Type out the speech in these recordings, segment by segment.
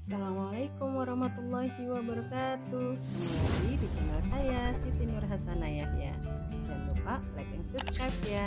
Assalamualaikum warahmatullahi wabarakatuh. Kembali lagi di channel saya Siti Nur Hasanah Yahya. Jangan lupa like dan subscribe ya.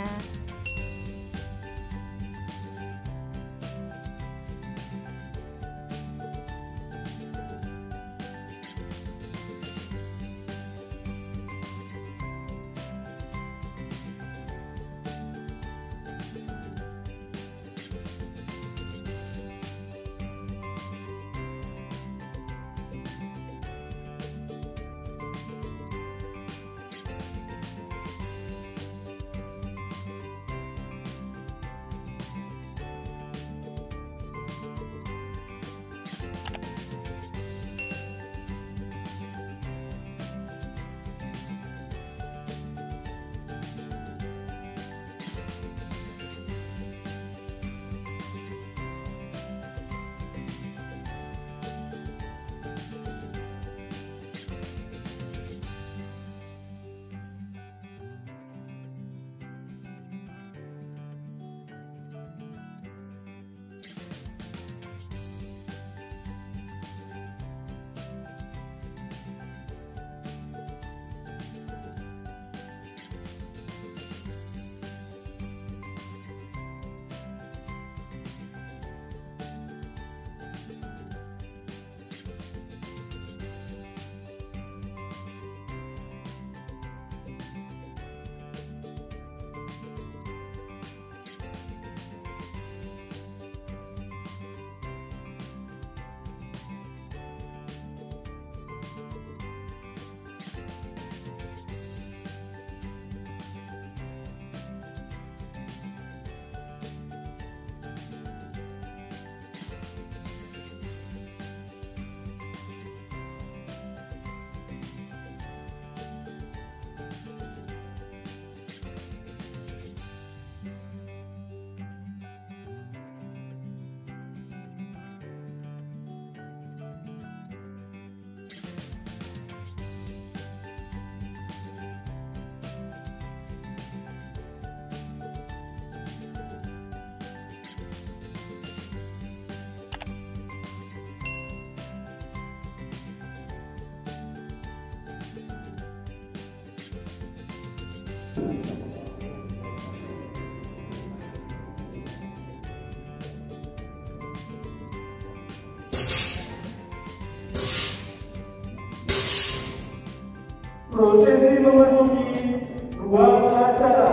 Prosesi memasuki ruang acara.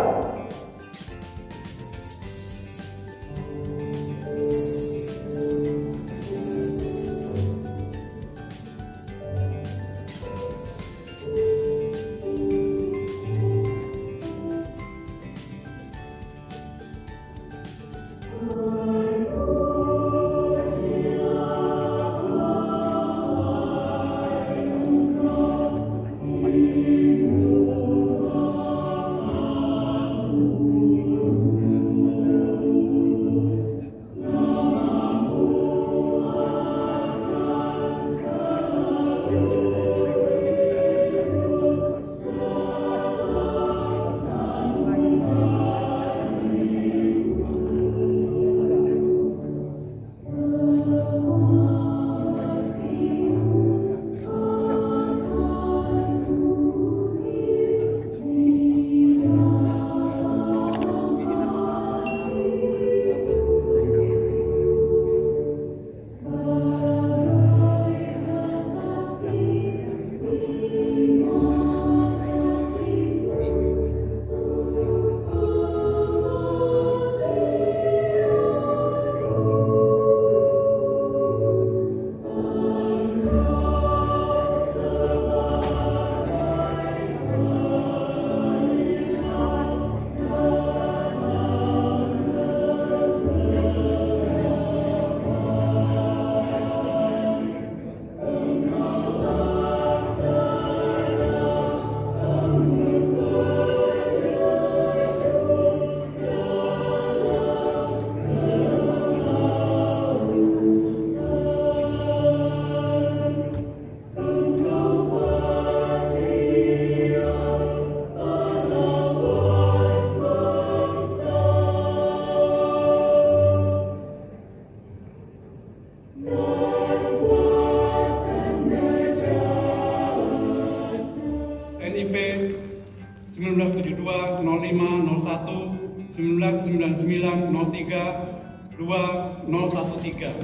999032013,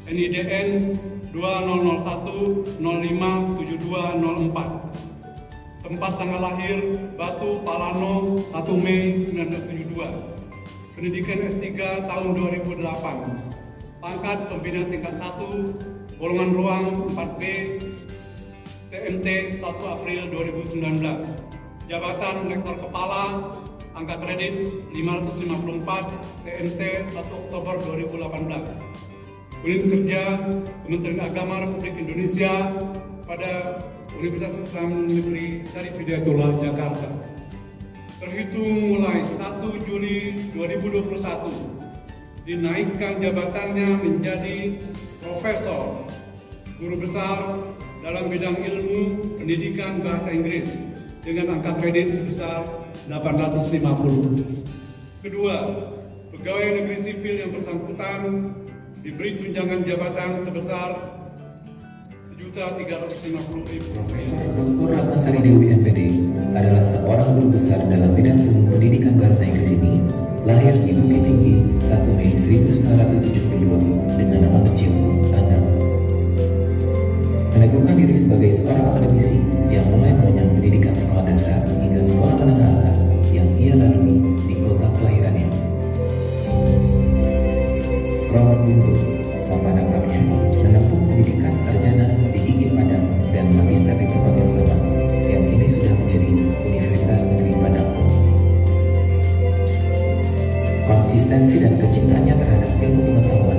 NIDN 2001057204. Tempat tanggal lahir Batu Palano 1 Mei 1972. Pendidikan S3 tahun 2008. Pangkat pembina tingkat 1, golongan ruang 4B, TMT 1 April 2019. Jabatan Lektor Kepala, angka kredit 554, TMT 1 Oktober 2018. Unit kerja Kementerian Agama Republik Indonesia pada Universitas Islam Negeri Syarif Hidayatullah, Jakarta. Terhitung mulai 1 Juli 2021, dinaikkan jabatannya menjadi Profesor, Guru Besar dalam bidang ilmu pendidikan bahasa Inggris dengan angka kredit sebesar 850. Kedua, pegawai negeri sipil yang bersangkutan diberi tunjangan jabatan sebesar Rp1.350.000. Profesor Dr. Ratnasari Dewi MPD adalah seorang guru besar dalam bidang ilmu pendidikan bahasa Inggris ini. Lahir di Bukit Tinggi 1 Mei 1972 dengan nama kecil Anam. Meneguhkan diri sebagai seorang akademisi yang mulai mengenyam pendidikan sekolah dasar hingga sekolah menengah atas yang ia lalui di kota kelahirannya. Prof. Guntur, sama akrabnya, menempuh pendidikan sarjana di Gigi Padang dan magister di tempat yang sama, yang kini sudah menjadi Universitas Negeri Padang. Konsistensi dan kecintaannya terhadap ilmu pengetahuan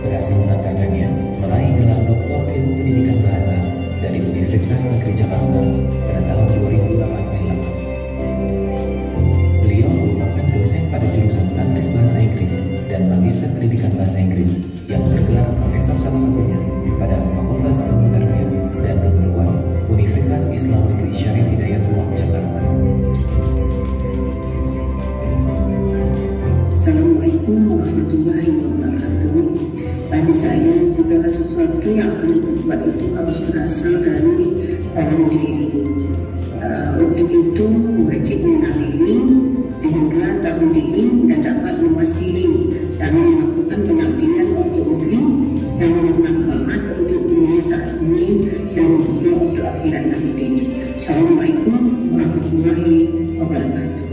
berhasil mengantarkannya meraih gelar Doktor Ilmu Pendidikan Bahasa dari Universitas Negeri Jakarta pada tahun 2008 silam. Beliau merupakan dosen pada jurusan Tadris Bahasa Inggris dan Magister Pendidikan Bahasa Inggris yang bergelar profesor satu-satunya pada Fakultas Ilmu Tarbiyah dan Keguruan Universitas Islam Negeri Syarif Hidayatullah, Jakarta. Assalamualaikum warahmatullahi wabarakatuh. Bagi saya, segala sesuatu yang akan dibuat itu harus berasal dari dalam diri. Untuk itu, wajib mengenali sehingga tahu diri dan dapat mewakili dan melakukan pengabdian untuk negeri dan bermanfaat untuk dunia saat ini dan juga untuk akhirat nanti. Assalamualaikum warahmatullahi wabarakatuh.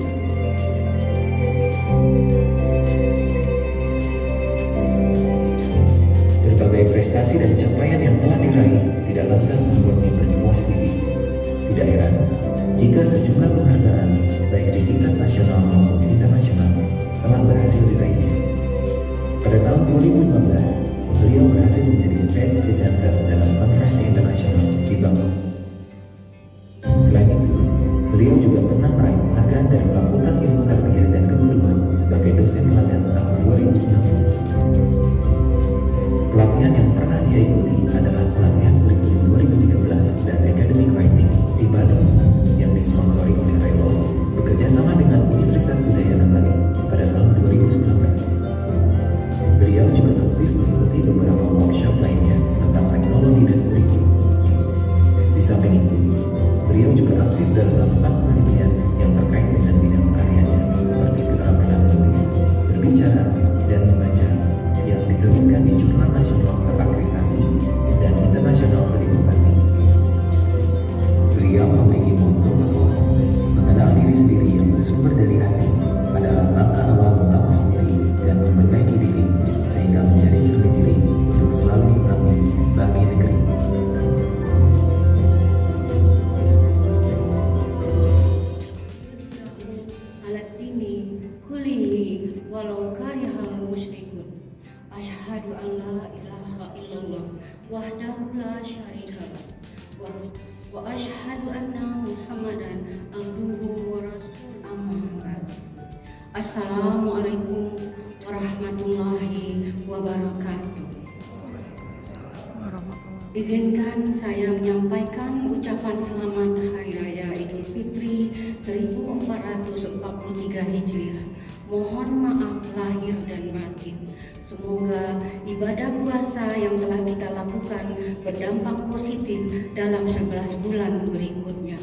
Berbagai prestasi dan capaian yang telah diraih tidak lantas membuatnya berpuas diri. Tidak heran jika sejumlah penghargaan baik di tingkat nasional maupun internasional telah berhasil diraihnya. Pada tahun 2015, beliau berhasil menjadi Best Presenter dalam konferensi internasional di Bangkok. Selain itu, beliau juga pernah meraih penghargaan dari Fakultas Ilmu Tarbiyah dan Keguruan sebagai dosen teladan tahun 2016. Pelatihan yang pernah dia ikuti adalah pelatihan kurikulum 2013 dan Academic Writing di Bali yang disponsori oleh Relo bekerjasama dengan Universitas Udayana Bali pada tahun 2019. Beliau juga aktif mengikuti beberapa workshop lainnya tentang teknologi dan kurikulum. Di samping itu, beliau juga aktif dalam melakukan penelitian yang terkait dengan bidang karyanya seperti keterampilan menulis, berbicara, dan membaca yang diterbitkan di Jurnal Nasional Terakreditasi dan Internasional Akreditasi. Beliau memiliki motto bahwa mengenal diri sendiri yang bersumber dari hati adalah langkah awal mengawas diri dan memperbaiki diri sehingga menjadi cermin diri untuk selalu mengabdi bagi negeri. Alat ini kulihi walau karihal musyrikun. Asyhadu an la ilaha illallah wahdahu la syarika lah wa asyhadu anna Muhammadan abduhu wa rasuluhu amma ba'd. Assalamualaikum warahmatullahi wabarakatuh. Izinkan saya menyampaikan ucapan selamat Hari Raya Idul Fitri 1443 Hijriah. Mohon maaf lahir dan batin. Semoga ibadah puasa yang telah kita lakukan berdampak positif dalam 11 bulan berikutnya,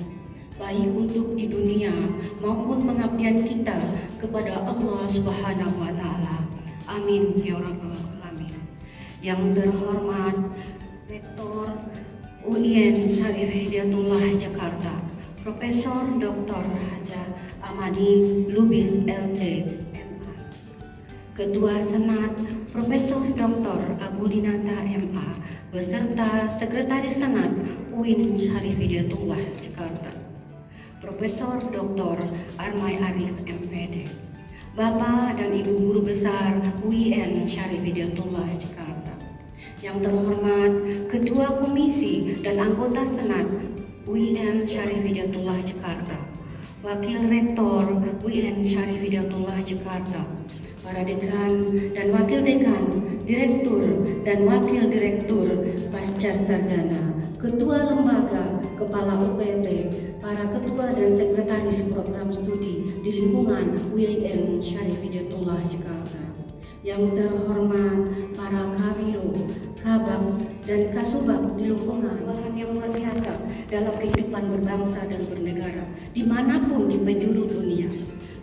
baik untuk di dunia maupun pengabdian kita kepada Allah Subhanahu wa Ta'ala. Amin ya rabbal alamin. Yang terhormat Rektor UIN Syarif Hidayatullah Jakarta, Profesor Dr. Haja Amadi Lubis LC MA, Ketua Senat Profesor Dr. Abu Dinata MA beserta Sekretaris Senat UIN Syarif Hidayatullah Jakarta, Profesor Dr. Armai Arif MPD, Bapak dan Ibu Guru Besar UIN Syarif Hidayatullah Jakarta, yang terhormat Ketua Komisi dan Anggota Senat UIN Syarif Hidayatullah Jakarta, Wakil Rektor UIN Syarif Hidayatullah Jakarta, para dekan dan wakil dekan, direktur dan wakil direktur pasca sarjana, ketua lembaga, kepala UPT, para ketua dan sekretaris program studi di lingkungan UIN Syarif Hidayatullah Jakarta, yang terhormat para kabiro, kabak, dan kasubag di lingkungan bahan yang luar biasa dalam kehidupan berbangsa dan bernegara dimanapun di penjuru dunia.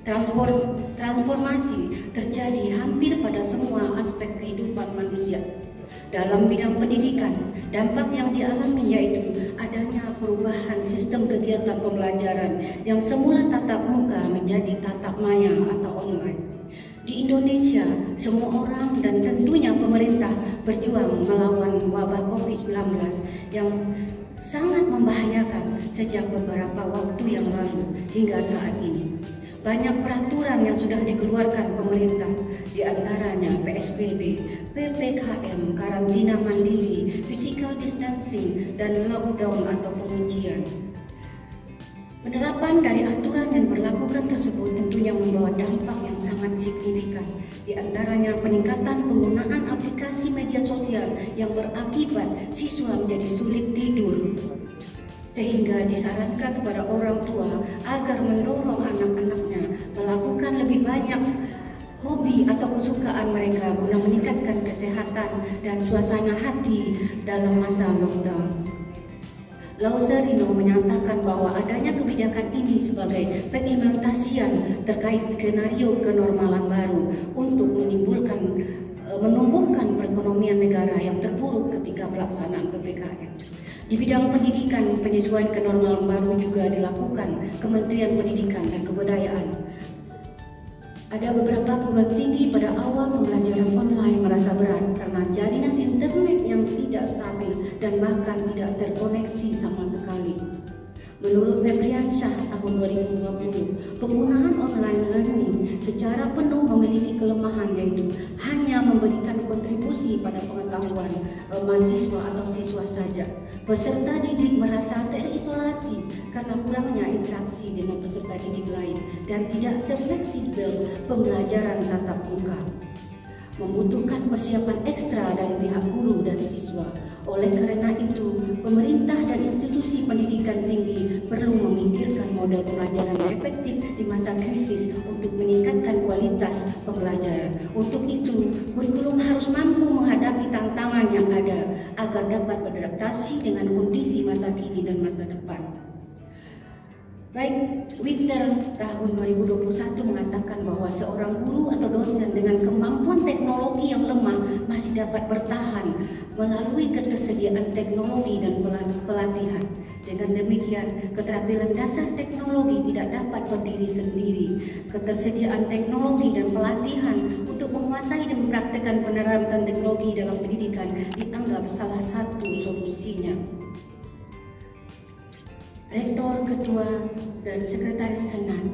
Transformasi terjadi hampir pada semua aspek kehidupan manusia. Dalam bidang pendidikan, dampak yang dialami yaitu adanya perubahan sistem kegiatan pembelajaran yang semula tatap muka menjadi tatap maya atau online. Di Indonesia, semua orang dan tentunya pemerintah berjuang melawan wabah COVID-19 yang sangat membahayakan sejak beberapa waktu yang lalu hingga saat ini. Banyak peraturan yang sudah dikeluarkan pemerintah, diantaranya PSBB, PPKM, karantina mandiri, physical distancing, dan lockdown atau penguncian. Penerapan dari aturan yang berlakukan tersebut tentunya membawa dampak yang sangat signifikan, diantaranya peningkatan penggunaan aplikasi media sosial yang berakibat siswa menjadi sulit tidur, sehingga disarankan kepada orang tua agar mendorong anak-anaknya melakukan lebih banyak hobi atau kesukaan mereka guna meningkatkan kesehatan dan suasana hati dalam masa lockdown. Lauserino menyatakan bahwa adanya kebijakan ini sebagai pengimplementasian terkait skenario kenormalan baru untuk menumbuhkan perekonomian negara yang terpuruk ketika pelaksanaan PPKM. Di bidang pendidikan, penyesuaian kenormalan baru juga dilakukan Kementerian Pendidikan dan Kebudayaan. Ada beberapa perguruan tinggi pada awal pembelajaran online merasa berat karena jaringan internet yang tidak stabil dan bahkan tidak terkoneksi sama sekali. Menurut Febriansyah tahun 2020, penggunaan online learning secara penuh memiliki kelemahan, yaitu hanya memberikan kontribusi pada pengetahuan mahasiswa atau siswa saja. Peserta didik merasa terisolasi karena kurangnya interaksi dengan peserta didik lain dan tidak sefleksibel pembelajaran tatap muka. Membutuhkan persiapan ekstra dari pihak guru dan siswa. Oleh karena itu, pemerintah dan institusi pendidikan tinggi perlu memikirkan model pembelajaran yang efektif di masa krisis untuk meningkatkan kualitas pembelajaran. Untuk itu, kurikulum harus mampu menghadapi tantangan yang ada agar dapat beradaptasi dengan kondisi masa kini dan masa depan. Baik, Winter tahun 2021 mengatakan bahwa seorang guru atau dosen dengan kemampuan teknologi yang lemah masih dapat bertahan melalui ketersediaan teknologi dan pelatihan. Dengan demikian, keterampilan dasar teknologi tidak dapat berdiri sendiri. Ketersediaan teknologi dan pelatihan untuk menguasai dan mempraktikkan penerapan teknologi dalam pendidikan dianggap salah satu solusinya. Rektor, Ketua, dan Sekretaris Senat,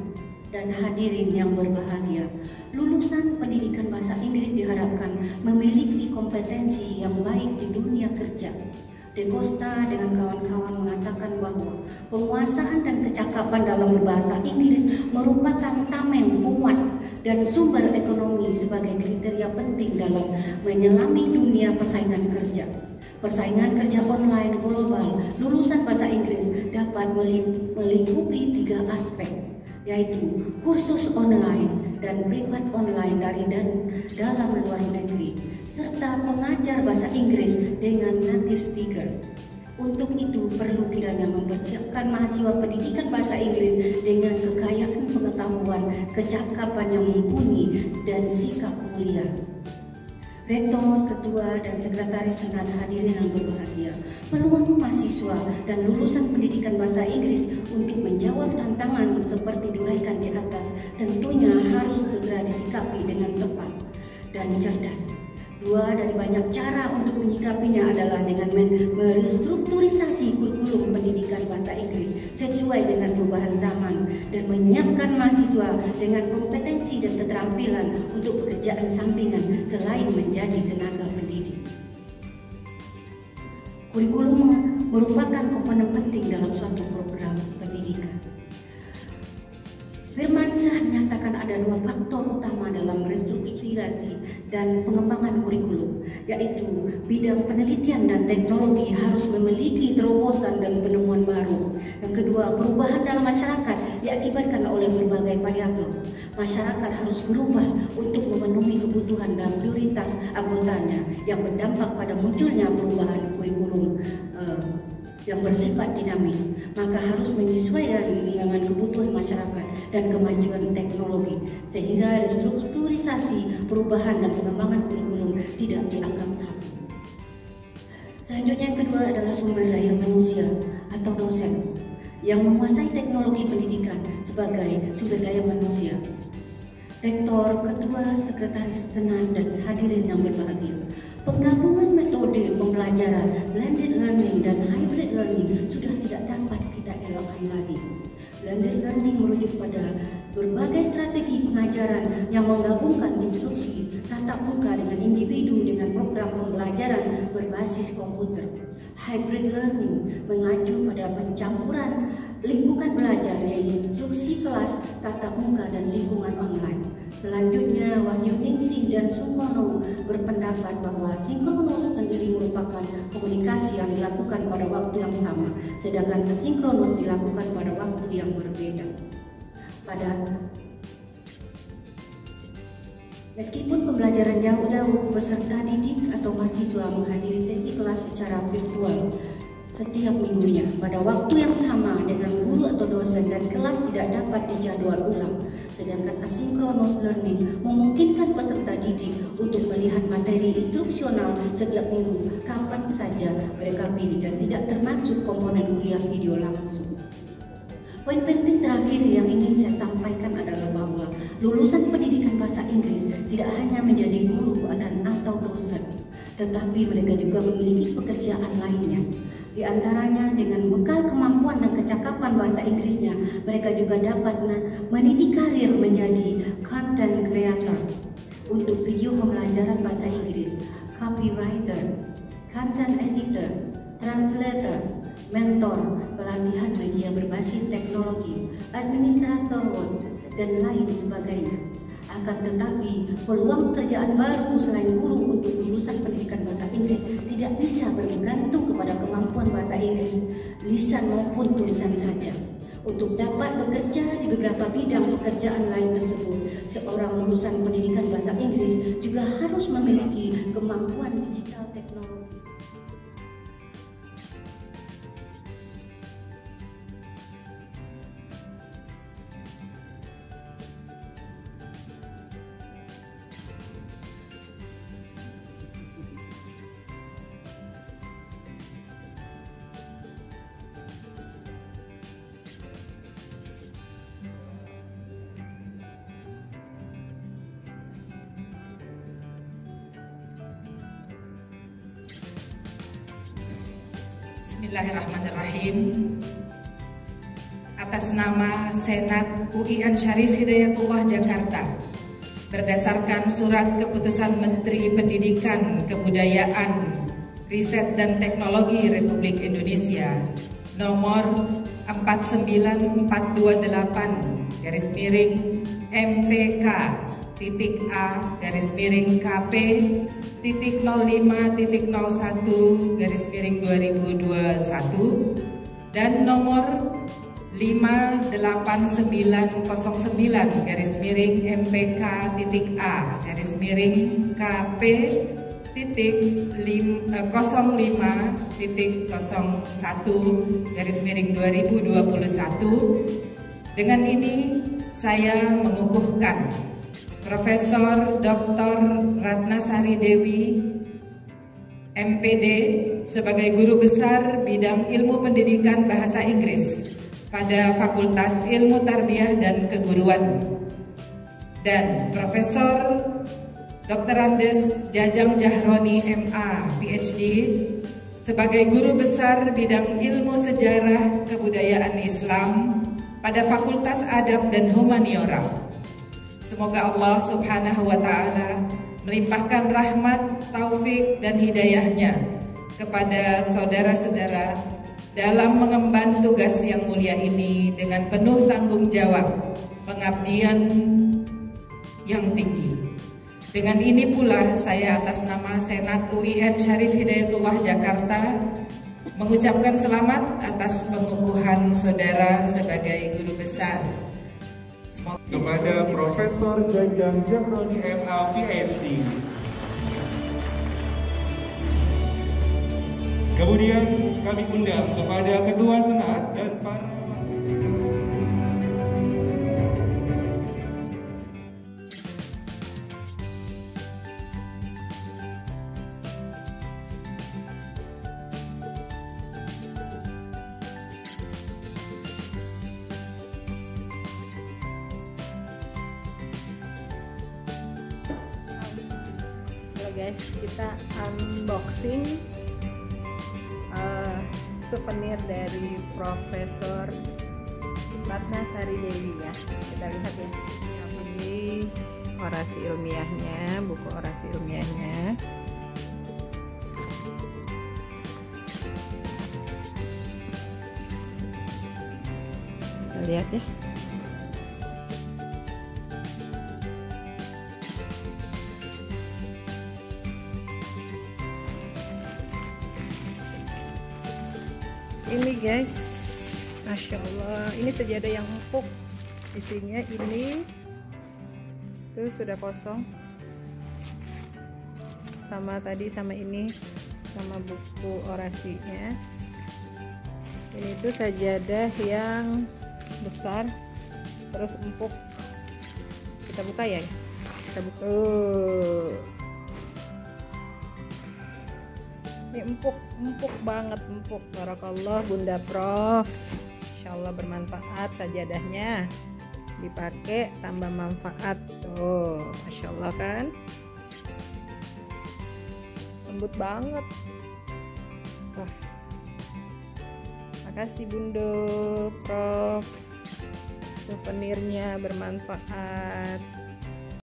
dan hadirin yang berbahagia, lulusan pendidikan bahasa Inggris diharapkan memiliki kompetensi yang baik di dunia kerja. De Costa dengan kawan-kawan mengatakan bahwa penguasaan dan kecakapan dalam berbahasa Inggris merupakan tameng kuat dan sumber ekonomi sebagai kriteria penting dalam menyelami dunia persaingan kerja. Persaingan kerja online global, lulusan bahasa Inggris dapat melingkupi 3 aspek, yaitu kursus online dan privat online dari dan dalam luar negeri, serta pengajar bahasa Inggris dengan native speaker. Untuk itu perlu kiranya mempersiapkan mahasiswa pendidikan bahasa Inggris dengan kekayaan pengetahuan, kecakapan yang mumpuni, dan sikap mulia. Rektor, Ketua, dan Sekretaris Senat hadirin yang berbahagia, peluang mahasiswa dan lulusan pendidikan bahasa Inggris untuk menjawab tantangan seperti diuraikan di atas tentunya harus segera disikapi dengan tepat dan cerdas. Dua dari banyak cara untuk menyikapinya adalah dengan merestrukturisasi kurikulum pendidikan bahasa Inggris sesuai dengan perubahan zaman dan menyiapkan mahasiswa dengan kompetensi dan keterampilan untuk pekerjaan sampingan selain menjadi tenaga pendidik. Kurikulum merupakan komponen penting dalam suatu program pendidikan. Firmansyah menyatakan ada dua faktor utama dalam restrukturisasi dan pengembangan kurikulum, yaitu bidang penelitian dan teknologi harus memiliki terobosan dan penemuan baru. Yang kedua, perubahan dalam masyarakat diakibatkan oleh berbagai variabel. Masyarakat harus berubah untuk memenuhi kebutuhan dan prioritas anggotanya yang berdampak pada munculnya perubahan kurikulum yang bersifat dinamis, maka harus menyesuaikan dengan kebutuhan masyarakat dan kemajuan teknologi, sehingga restrukturisasi, perubahan dan pengembangan kurikulum tidak dianggap tabu. Selanjutnya yang kedua adalah sumber daya manusia atau dosen yang menguasai teknologi pendidikan sebagai sumber daya manusia. Rektor, Ketua, Sekretaris Senat, dan hadirin yang berbahagia, penggabungan metode pembelajaran blended learning dan hybrid learning sudah tidak dapat kita elakkan lagi. Blended learning merujuk pada berbagai strategi pengajaran yang menggabungkan instruksi tatap muka dengan individu dengan program pembelajaran berbasis komputer. Hybrid learning mengacu pada pencampuran lingkungan belajar yaitu instruksi kelas, tatap muka, dan lingkungan online. Selanjutnya, Wahyuningsih dan Sumono berpendapat bahwa sinkronus sendiri merupakan komunikasi yang dilakukan pada waktu yang sama, sedangkan asinkronus dilakukan pada waktu yang berbeda. Meskipun pembelajaran jauh-jauh, peserta didik atau mahasiswa menghadiri sesi kelas secara virtual setiap minggunya pada waktu yang sama dengan guru atau dosen dan kelas tidak dapat dijadwal ulang. Sedangkan asynchronous learning memungkinkan peserta didik untuk melihat materi instruksional setiap minggu kapan saja mereka pilih dan tidak termasuk komponen kuliah video langsung. Poin penting terakhir yang ingin saya sampaikan adalah bahwa lulusan pendidikan bahasa Inggris tidak hanya menjadi guru dan atau dosen, tetapi mereka juga memiliki pekerjaan lainnya. Di antaranya dengan bekal kemampuan dan kecakapan bahasa Inggrisnya, mereka juga dapat meniti karir menjadi content creator untuk video pembelajaran bahasa Inggris, copywriter, content editor, translator, mentor, pelatihan media berbasis teknologi, administrator web, dan lain sebagainya. Akan tetapi, peluang pekerjaan baru selain guru untuk lulusan pendidikan bahasa Inggris tidak bisa bergantung kepada kemampuan bahasa Inggris, lisan maupun tulisan saja. Untuk dapat bekerja di beberapa bidang pekerjaan lain tersebut, seorang lulusan pendidikan bahasa Inggris juga harus memiliki kemampuan digital teknologi. Bismillahirrahmanirrahim. Atas nama Senat UIN Syarif Hidayatullah Jakarta, berdasarkan surat keputusan Menteri Pendidikan, Kebudayaan, Riset dan Teknologi Republik Indonesia nomor 490.MPK.A-KP.05.01/2021 dan nomor 58909/MPK.A-KP Dengan ini saya mengukuhkan Profesor Dr. Ratnasari Dewi MPD sebagai Guru Besar Bidang Ilmu Pendidikan Bahasa Inggris pada Fakultas Ilmu Tarbiyah dan Keguruan, dan Profesor Dr. Andes Jajang Jahroni MA PhD sebagai Guru Besar Bidang Ilmu Sejarah Kebudayaan Islam pada Fakultas Adab dan Humaniora. Semoga Allah Subhanahu wa Ta'ala melimpahkan rahmat, taufik, dan hidayahnya kepada saudara-saudara dalam mengemban tugas yang mulia ini dengan penuh tanggung jawab, pengabdian yang tinggi. Dengan ini pula saya atas nama Senat UIN Syarif Hidayatullah Jakarta mengucapkan selamat atas pengukuhan saudara sebagai guru besar. Kepada Profesor Jajang Jahroni MA PhD. Kemudian kami undang kepada Ketua Senat dan para guys, kita unboxing souvenir dari Profesor Ratnasari Dewi ya. Kita lihat ya, ini orasi ilmiahnya, buku orasi ilmiahnya. Kita lihat ya. Ini guys, Masya Allah, ini sejadah yang empuk, isinya ini tuh sudah kosong, sama tadi sama ini, sama buku orasinya. Ini tuh sajadah yang besar terus empuk. Kita buka ya, kita buka. Ini empuk banget, empuk. Barakallah Bunda Prof, insyaallah bermanfaat sajadahnya, dipakai tambah manfaat tuh, Masya Allah kan, lembut banget. Wah, makasih Bunda Prof, souvenirnya bermanfaat.